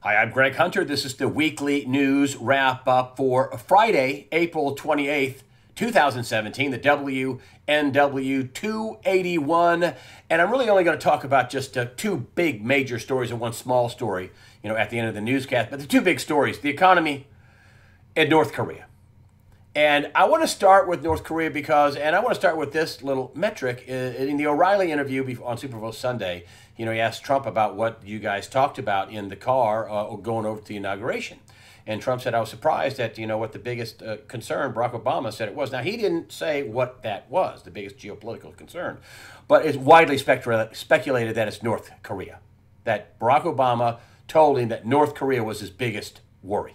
Hi, I'm Greg Hunter. This is the weekly news wrap up for Friday, April 28th, 2017, the WNW 281. And I'm really only going to talk about just two big major stories and one small story, at the end of the newscast. But the two big stories, the economy and North Korea. And I want to start with North Korea and I want to start with this little metric. In the O'Reilly interview on Super Bowl Sunday, he asked Trump about what you guys talked about in the car going over to the inauguration. And Trump said, I was surprised at, what the biggest concern Barack Obama said it was. Now, he didn't say what that was, the biggest geopolitical concern. But it's widely speculated that it's North Korea, that Barack Obama told him that North Korea was his biggest worry.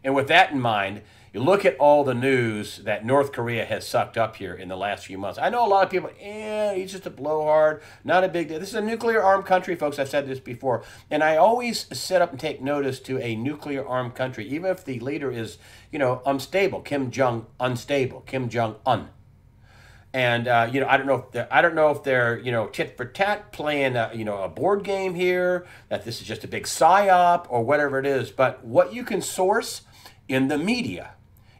And with that in mind, you look at all the news that North Korea has sucked up here in the last few months. I know a lot of people, he's just a blowhard, not a big deal. This is a nuclear-armed country, folks. I've said this before. And I always sit up and take notice to a nuclear-armed country, even if the leader is, unstable. Kim Jong unstable. Kim Jong un. And I don't know if they're tit for tat playing a board game here, that this is just a big psyop or whatever it is. But what you can source in the media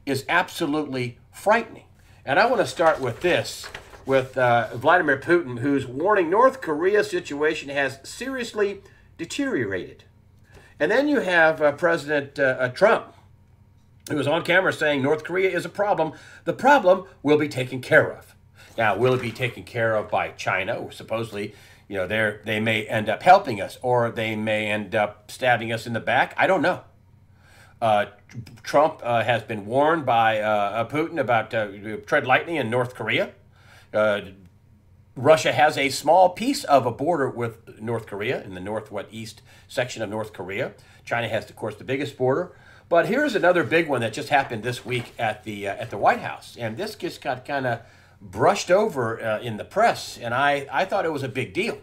is absolutely frightening. And I want to start with this, with Vladimir Putin, who's warning North Korea's situation has seriously deteriorated. And then you have President Trump, who was on camera saying North Korea is a problem. The problem will be taken care of. Now, will it be taken care of by China? Or supposedly, they may end up helping us, or they may end up stabbing us in the back. I don't know. Trump has been warned by Putin about tread lightly in North Korea. Russia has a small piece of a border with North Korea in the northwest section of North Korea. China has, of course, the biggest border. But here's another big one that just happened this week at the White House, and this just got kind of brushed over in the press, and I thought it was a big deal,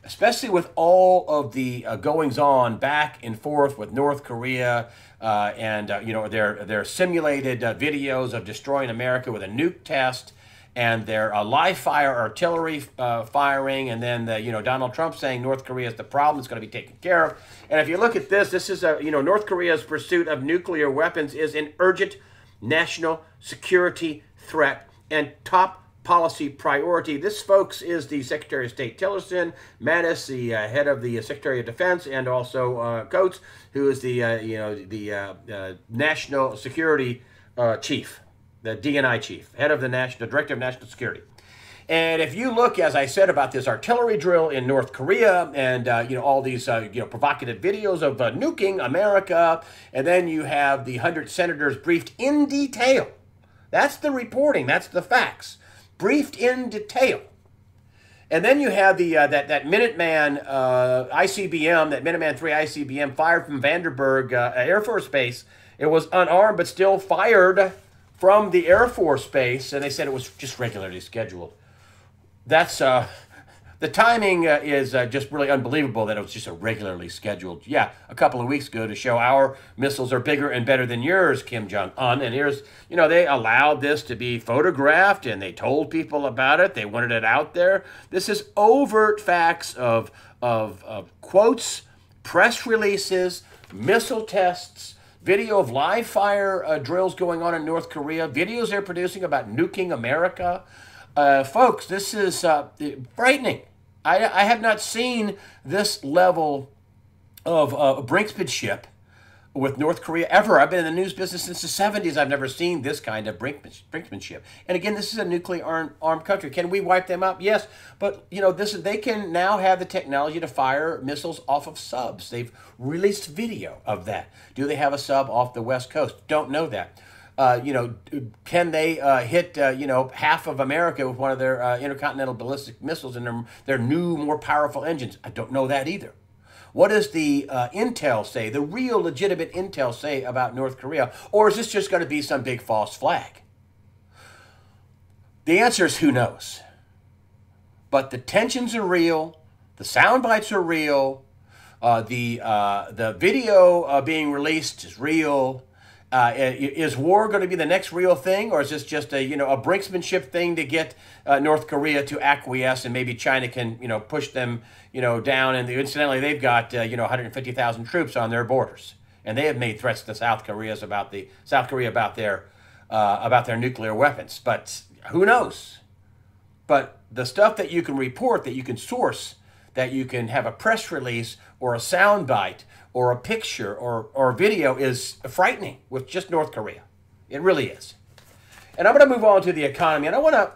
especially with all of the goings-on back and forth with North Korea and their simulated videos of destroying America with a nuke test, and their live-fire artillery firing, and then Donald Trump saying North Korea is the problem, it's going to be taken care of. And if you look at this is North Korea's pursuit of nuclear weapons is an urgent national security threat and top policy priority. This, folks, is the Secretary of State Tillerson, Mattis, the head of the Secretary of Defense, and also Coates, who is the National Security Chief, the DNI chief, head of the Director of National Security. And if you look, as I said, about this artillery drill in North Korea and, all these, provocative videos of nuking America, and then you have the 100 senators briefed in detail. That's the reporting. That's the facts. Briefed in detail. And then you have the that Minuteman ICBM, that Minuteman 3 ICBM fired from Vandenberg Air Force Base. It was unarmed, but still fired from the Air Force Base, and they said it was just regularly scheduled. That's the timing is just really unbelievable that it was just a regularly scheduled. Yeah, a couple of weeks ago to show our missiles are bigger and better than yours, Kim Jong-un. And here's, they allowed this to be photographed and they told people about it. They wanted it out there. This is overt facts of quotes, press releases, missile tests, video of live fire drills going on in North Korea, videos they're producing about nuking America. Folks, this is frightening. I have not seen this level of brinksmanship with North Korea ever. I've been in the news business since the 70s. I've never seen this kind of brinksmanship. And again, this is a nuclear armed country. Can we wipe them out? Yes. But, they can now have the technology to fire missiles off of subs. They've released video of that. Do they have a sub off the West Coast? Don't know that. Can they hit, half of America with one of their intercontinental ballistic missiles and their new, more powerful engines? I don't know that either. What does the intel say, the real legitimate intel say about North Korea? Or is this just going to be some big false flag? The answer is who knows. But the tensions are real. The sound bites are real. The video being released is real. Is war going to be the next real thing, or is this just a a brinksmanship thing to get North Korea to acquiesce, and maybe China can push them down? And incidentally, they've got 150,000 troops on their borders, and they have made threats to South Korea about their nuclear weapons. But who knows? But the stuff that you can report, that you can source, that you can have a press release or a soundbite or a picture or video is frightening with just North Korea. It really is. And I'm going to move on to the economy, and I want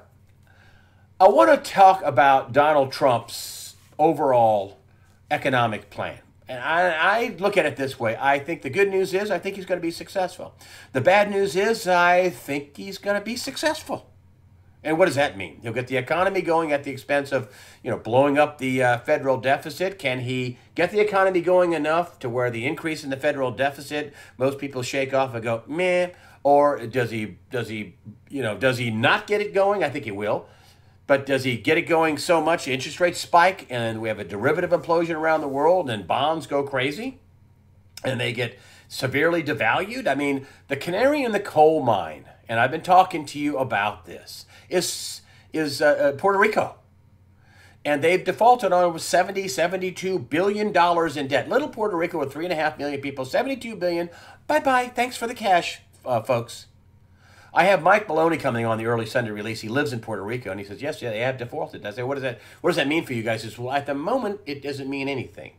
to talk about Donald Trump's overall economic plan. And I look at it this way. I think the good news is I think he's going to be successful. The bad news is I think he's going to be successful. And what does that mean? He'll get the economy going at the expense of, blowing up the federal deficit. Can he get the economy going enough to where the increase in the federal deficit, most people shake off and go, meh? Or does he not get it going? I think he will. But does he get it going so much, interest rates spike, and we have a derivative implosion around the world, and bonds go crazy, and they get severely devalued? I mean, the canary in the coal mine, and I've been talking to you about this, is Puerto Rico. And they've defaulted on over $72 billion in debt. Little Puerto Rico with 3.5 million people, $72 billion. Bye-bye. Thanks for the cash, folks. I have Mike Maloney coming on the early Sunday release. He lives in Puerto Rico, and he says, yes, yeah, they have defaulted. I say, what does that mean for you guys? He says, well, at the moment, it doesn't mean anything.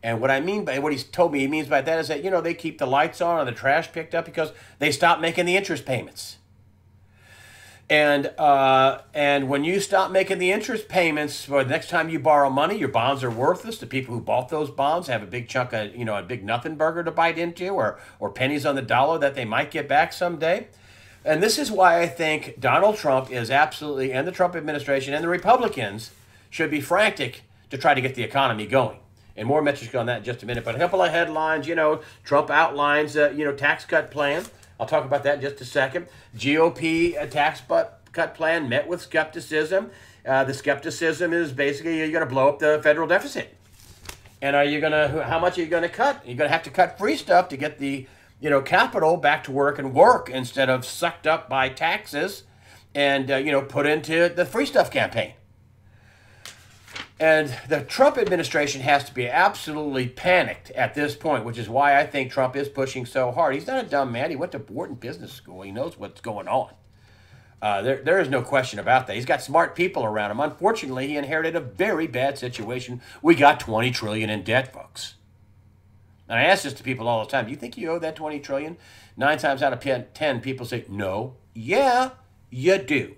And what he's told me he means by that is that, they keep the lights on and the trash picked up because they stopped making the interest payments. And when you stop making the interest payments, for the next time you borrow money, your bonds are worthless. The people who bought those bonds have a big chunk of, a big nothing burger to bite into, or pennies on the dollar that they might get back someday. And this is why I think Donald Trump is absolutely, and the Trump administration and the Republicans should be frantic to try to get the economy going. And more metrics on that in just a minute. But a couple of headlines, Trump outlines, tax cut plan. I'll talk about that in just a second. GOP tax cut plan met with skepticism. The skepticism is basically you're going to blow up the federal deficit. And how much are you going to cut? You're going to have to cut free stuff to get the capital back to work instead of sucked up by taxes and, put into the free stuff campaign. And the Trump administration has to be absolutely panicked at this point, which is why I think Trump is pushing so hard. He's not a dumb man. He went to Wharton Business School. He knows what's going on. There is no question about that. He's got smart people around him. Unfortunately, he inherited a very bad situation. We got $20 trillion in debt, folks. And I ask this to people all the time. Do you think you owe that $20 trillion? 9 times out of 10, people say, no. Yeah, you do.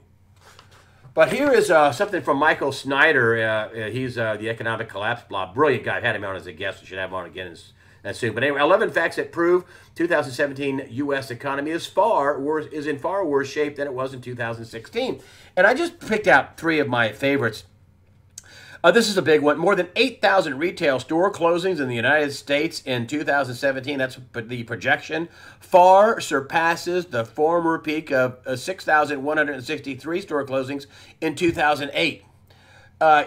But here is something from Michael Snyder. He's the Economic Collapse blog. Brilliant guy. I've had him on as a guest. We should have him on again soon. But anyway, 11 facts that prove 2017 U.S. economy is in far worse shape than it was in 2016. And I just picked out 3 of my favorites. This is a big one. More than 8,000 retail store closings in the United States in 2017. That's the projection. Far surpasses the former peak of 6,163 store closings in 2008.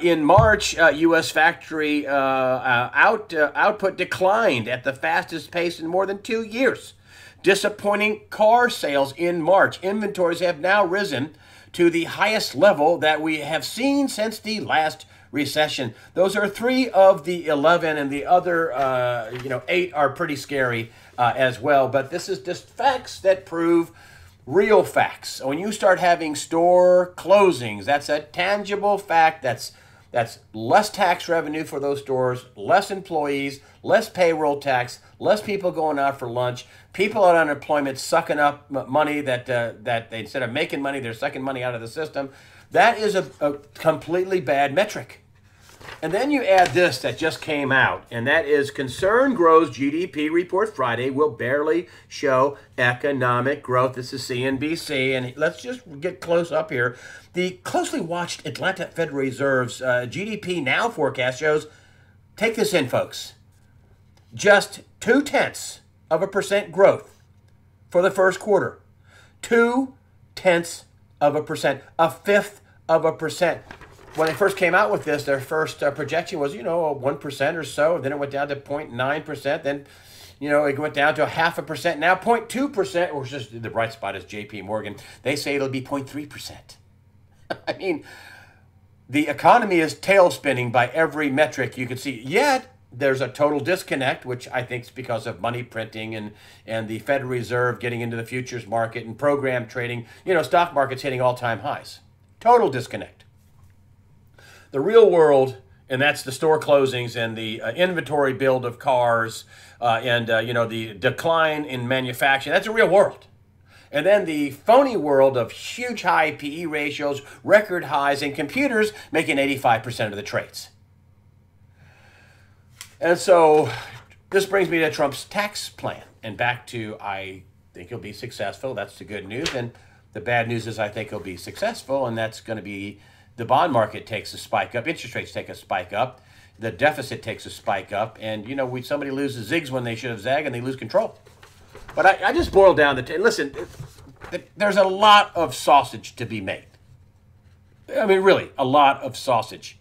In March, U.S. factory output declined at the fastest pace in more than 2 years. Disappointing car sales in March. Inventories have now risen to the highest level that we have seen since the last recession. Those are 3 of the 11, and the other 8 are pretty scary as well. But this is just facts that prove real facts. When you start having store closings, that's a tangible fact. That's less tax revenue for those stores, less employees, less payroll tax, less people going out for lunch, people on unemployment sucking up money that they, instead of making money, they're sucking money out of the system. That is a completely bad metric. And then you add this that just came out, and that is concern grows GDP report Friday will barely show economic growth. This is CNBC, and let's just get close up here. The closely watched Atlanta Federal Reserve's GDP Now forecast shows, take this in, folks, just 0.2% growth for the first quarter. 0.2%, a fifth of a percent. When they first came out with this, their first projection was, 1% or so. Then it went down to 0.9%. Then, it went down to 0.5%, now 0.2%, or just the bright spot is JP Morgan. They say it'll be 0.3%. I mean, the economy is tail spinning by every metric you can see. Yet, there's a total disconnect, which I think is because of money printing and the Federal Reserve getting into the futures market and program trading. Stock markets hitting all-time highs. Total disconnect. The real world, and that's the store closings and the inventory build of cars and the decline in manufacturing. That's a real world. And then the phony world of huge high PE ratios, record highs, and computers making 85% of the trades. And so this brings me to Trump's tax plan. And back to, I think he'll be successful. That's the good news. And the bad news is I think he'll be successful. And that's going to be the bond market takes a spike up. Interest rates take a spike up. The deficit takes a spike up. And, somebody loses zigs when they should have zag and they lose control. But I just boiled down listen, there's a lot of sausage to be made. I mean, really, a lot of sausage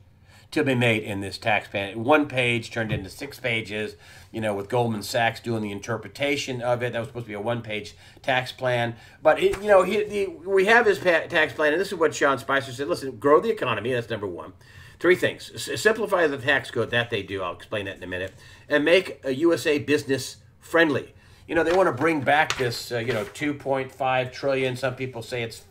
to be made in this tax plan. One page turned into 6 pages, with Goldman Sachs doing the interpretation of it. That was supposed to be a 1-page tax plan. But, we have his tax plan, and this is what Sean Spicer said. Listen, grow the economy, that's number 1. 3 things. Simplify the tax code, that they do. I'll explain that in a minute. And make a USA business friendly. They want to bring back this, 2.5 trillion. Some people say it's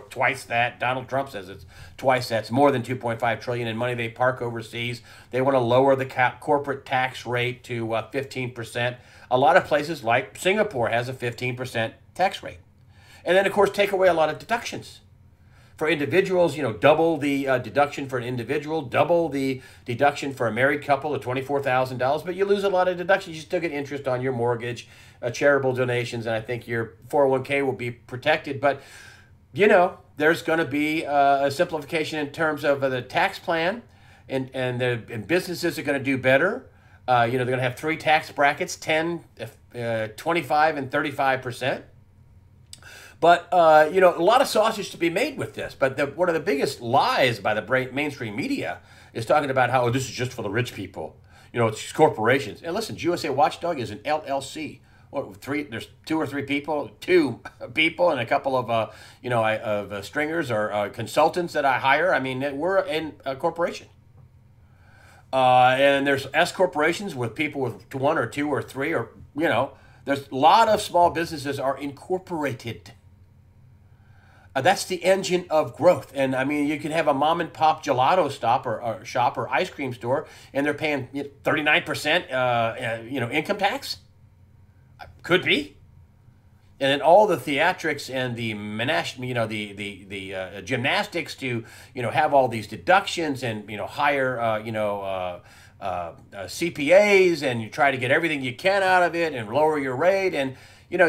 twice that. Donald Trump says it's twice that. It's more than 2.5 trillion in money they park overseas. They want to lower the corporate tax rate to 15%. A lot of places like Singapore has a 15% tax rate. And then, of course, take away a lot of deductions. For individuals, double the deduction for an individual, double the deduction for a married couple of $24,000, but you lose a lot of deductions. You still get interest on your mortgage, charitable donations, and I think your 401k will be protected. But there's going to be a simplification in terms of the tax plan, and businesses are going to do better. They're going to have 3 tax brackets, 10, 25, and 35%. But, a lot of sausage to be made with this. But one of the biggest lies by the mainstream media is talking about how this is just for the rich people. It's corporations. And listen, USA Watchdog is an LLC. There's 2 or 3 people, 2 people, and a couple of stringers or consultants that I hire. I mean, we're in a corporation. And there's S corporations with people with 1 or 2 or 3 or, there's a lot of small businesses are incorporated. That's the engine of growth. And I mean, you can have a mom and pop gelato shop or ice cream store, and they're paying 39%, income tax. Could be. And then all the theatrics and the the gymnastics to have all these deductions and hire CPAs, and you try to get everything you can out of it and lower your rate, and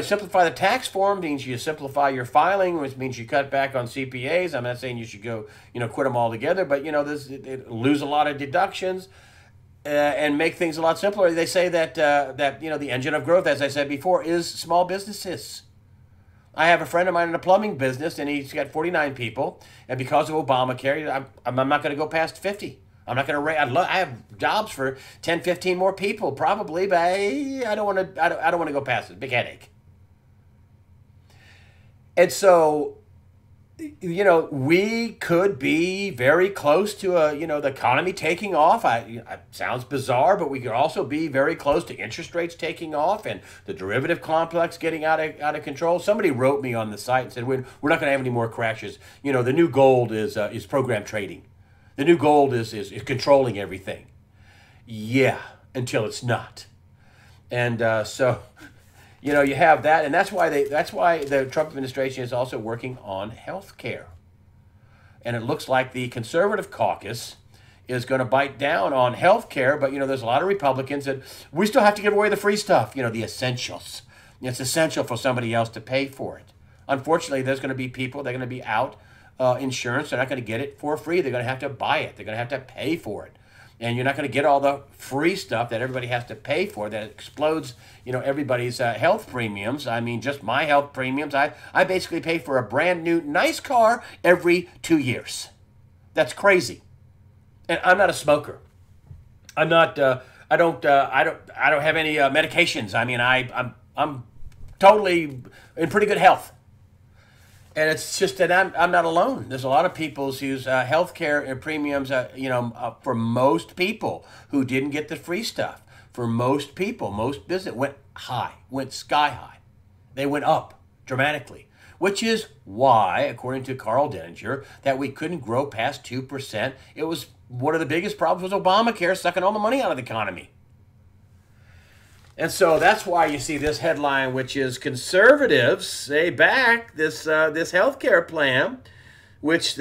simplify the tax form means you simplify your filing, which means you cut back on CPAs. I'm not saying you should go quit them altogether, but lose a lot of deductions. And make things a lot simpler. They say that the engine of growth, as I said before, is small businesses. I have a friend of mine in a plumbing business, and he's got 49 people. And because of Obamacare, I'm not going to go past 50. I'm not going to. I have jobs for 10, 15 more people probably, but I don't want to. I don't want to go past it. Big headache. And so, we could be very close to the economy taking off. It sounds bizarre, but we could also be very close to interest rates taking off and the derivative complex getting out of control. Somebody wrote me on the site and said, we're not going to have any more crashes. The new gold is program trading. The new gold is controlling everything. Yeah, until it's not. And so... you have that, and that's why the Trump administration is also working on health care. And it looks like the conservative caucus is going to bite down on health care, but there's a lot of Republicans that we still have to give away the free stuff, the essentials. It's essential for somebody else to pay for it. Unfortunately, there's going to be people that are going to be out insurance. They're not going to get it for free. They're going to have to buy it. They're going to have to pay for it. And you're not going to get all the free stuff that everybody has to pay for that explodes, everybody's health premiums. I mean, just my health premiums. I basically pay for a brand new nice car every 2 years. That's crazy. And I'm not a smoker. I'm not I don't have any medications. I mean, I'm totally in pretty good health. And it's just that I'm not alone. There's a lot of people whose health care premiums, for most people who didn't get the free stuff, for most people, most business went sky high. They went up dramatically, which is why, according to Carl Denninger, that we couldn't grow past 2%. It was one of the biggest problems was Obamacare sucking all the money out of the economy. And so that's why you see this headline, which is conservatives, they back this health care plan, which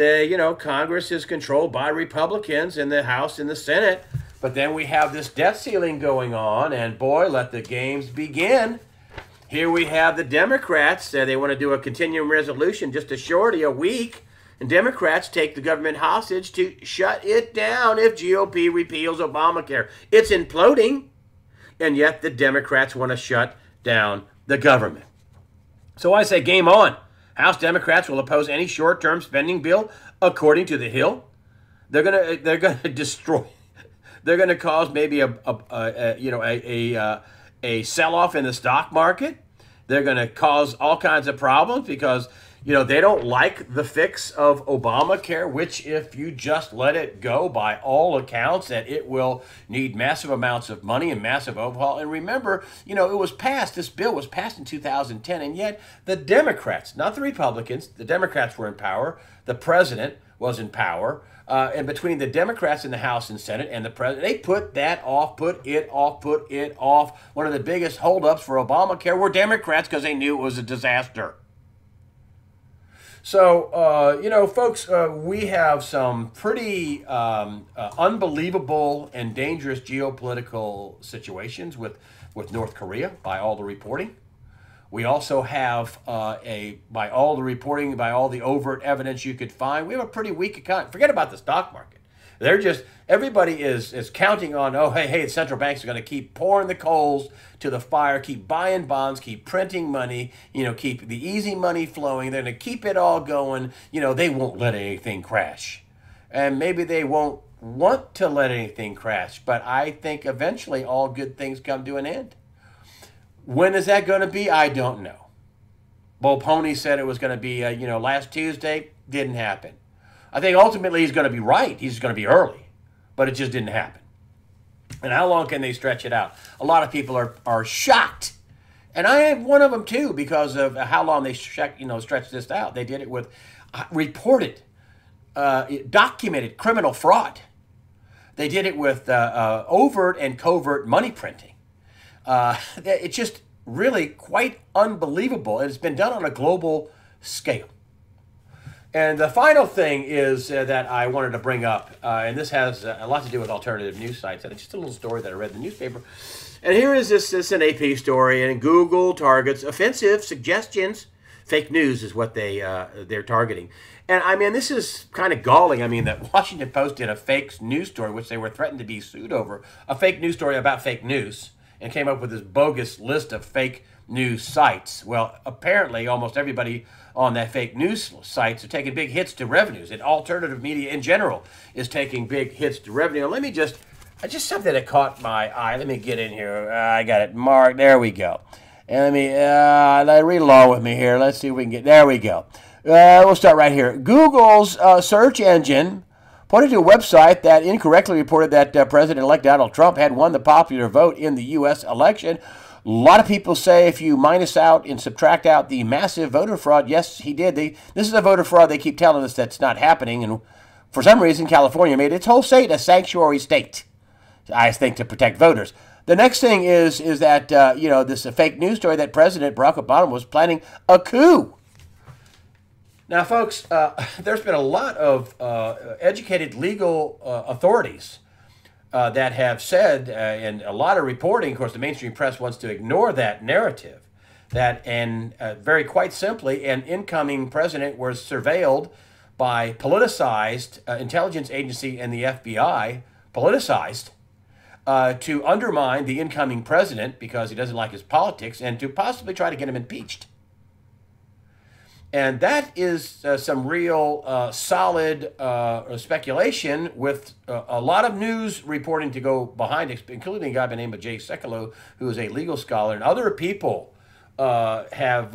Congress is controlled by Republicans in the House and the Senate. But then we have this debt ceiling going on, and boy, let the games begin. Here we have the Democrats. They want to do a continuing resolution, just a week. And Democrats take the government hostage to shut it down if GOP repeals Obamacare. It's imploding. And yet the Democrats want to shut down the government. So I say game on. House Democrats will oppose any short-term spending bill, according to The Hill. They're gonna destroy. They're gonna cause maybe a sell-off in the stock market. They're gonna cause all kinds of problems because they don't like the fix of Obamacare, which if you just let it go, by all accounts, that it will need massive amounts of money and massive overhaul. And remember, this bill was passed in 2010, and yet the Democrats, not the Republicans, the Democrats were in power, the president was in power, and between the Democrats in the House and Senate and the president, they put it off. One of the biggest holdups for Obamacare were Democrats because they knew it was a disaster. So, folks, we have some pretty unbelievable and dangerous geopolitical situations with North Korea, by all the reporting. We also have, by all the reporting, by all the overt evidence you could find, we have a pretty weak economy. Forget about the stock market. Everybody is counting on, the central banks are going to keep pouring the coals to the fire, keep buying bonds, keep printing money, keep the easy money flowing. They're going to keep it all going. They won't let anything crash. And maybe they won't want to let anything crash, but I think eventually all good things come to an end. When is that going to be? I don't know. Bo Pony said it was going to be, last Tuesday. Didn't happen. I think ultimately he's going to be right. He's going to be early, but it just didn't happen. And how long can they stretch it out? A lot of people are shocked, and I am one of them too because of how long they stretched this out. They did it with reported, documented criminal fraud. They did it with overt and covert money printing. It's just really quite unbelievable, and it's been done on a global scale. And the final thing is that I wanted to bring up, and this has a lot to do with alternative news sites, and it's just a little story that I read in the newspaper. And here is this an AP story, and Google targets offensive suggestions. Fake news is what they're targeting. And I mean, this is kind of galling. I mean, the Washington Post did a fake news story, which they were threatened to be sued over, a fake news story about fake news, and came up with this bogus list of fake news sites. Well, apparently almost everybody on that fake news sites are taking big hits to revenues, and alternative media in general is taking big hits to revenue. Let me just something that caught my eye. Let me get in here. I got it marked. There we go. And let me read along with me here. Let's see if we can get. There we go. We'll start right here. Google's search engine pointed to a website that incorrectly reported that President-elect Donald Trump had won the popular vote in the U.S. election. A lot of people say if you minus out and subtract out the massive voter fraud, yes, he did. This is a voter fraud they keep telling us that's not happening. And for some reason, California made its whole state a sanctuary state, I think, to protect voters. The next thing is that, this fake news story that President Barack Obama was planning a coup. Now, folks, there's been a lot of educated legal authorities that have said, and a lot of reporting, of course, the mainstream press wants to ignore that narrative, very quite simply, an incoming president was surveilled by politicized intelligence agency and the FBI, politicized, to undermine the incoming president because he doesn't like his politics and to possibly try to get him impeached. And that is some real solid speculation with a lot of news reporting to go behind it, including a guy by the name of Jay Sekulow, who is a legal scholar, and other people have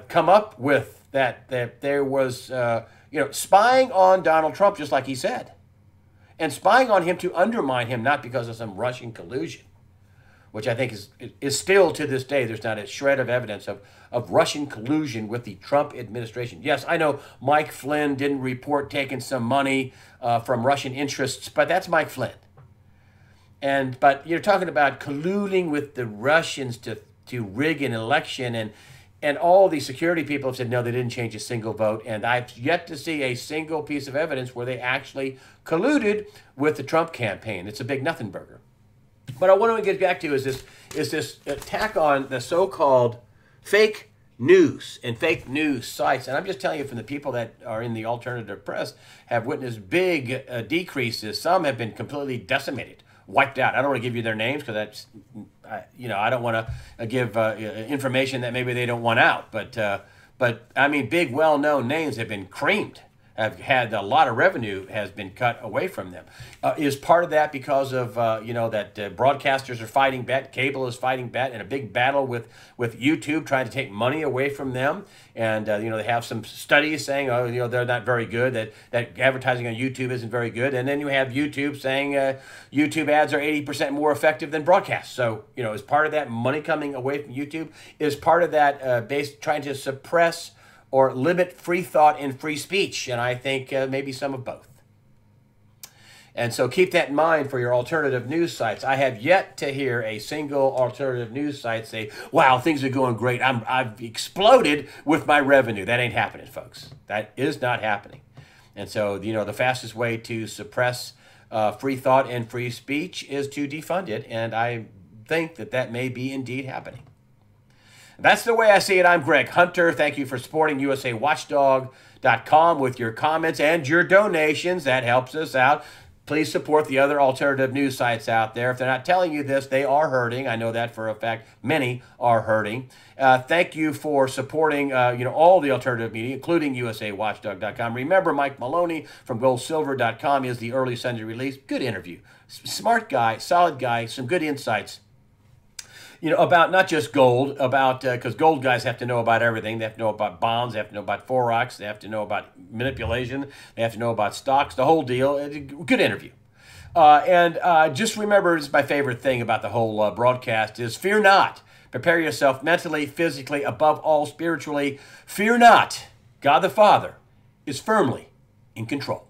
come up with that there was spying on Donald Trump, just like he said, and spying on him to undermine him, not because of some Russian collusion, which I think is still to this day, there's not a shred of evidence of Russian collusion with the Trump administration. Yes, I know Mike Flynn didn't report taking some money from Russian interests, but that's Mike Flynn. But you're talking about colluding with the Russians to rig an election, and all the security people have said, no, they didn't change a single vote. And I've yet to see a single piece of evidence where they actually colluded with the Trump campaign. It's a big nothing burger. But I want to get back to is this attack on the so-called fake news and fake news sites. And I'm just telling you, from the people that are in the alternative press have witnessed big decreases. Some have been completely decimated, wiped out. I don't want to give you their names because that's, I don't want to give information that maybe they don't want out. But I mean, big, well-known names have been creamed, have had a lot of revenue has been cut away from them. Is part of that because of, that broadcasters are fighting back, cable is fighting back in a big battle with YouTube, trying to take money away from them. And, they have some studies saying, they're not very good, that advertising on YouTube isn't very good. And then you have YouTube saying YouTube ads are 80% more effective than broadcast. So, is part of that money coming away from YouTube? Is part of that trying to suppress or limit free thought and free speech? And I think maybe some of both. And so keep that in mind for your alternative news sites. I have yet to hear a single alternative news site say, wow, things are going great. I've exploded with my revenue. That ain't happening, folks. That is not happening. And so, the fastest way to suppress free thought and free speech is to defund it. And I think that may be indeed happening. That's the way I see it. I'm Greg Hunter. Thank you for supporting USAWatchdog.com with your comments and your donations. That helps us out. Please support the other alternative news sites out there. If they're not telling you this, they are hurting. I know that for a fact. Many are hurting. Thank you for supporting, all the alternative media, including USAWatchdog.com. Remember, Mike Maloney from GoldSilver.com is the early Sunday release. Good interview. Smart guy, solid guy, some good insights. About not just gold, because gold guys have to know about everything. They have to know about bonds. They have to know about Forex. They have to know about manipulation. They have to know about stocks, the whole deal. Good interview. Just remember, this is my favorite thing about the whole broadcast is fear not. Prepare yourself mentally, physically, above all, spiritually. Fear not. God the Father is firmly in control.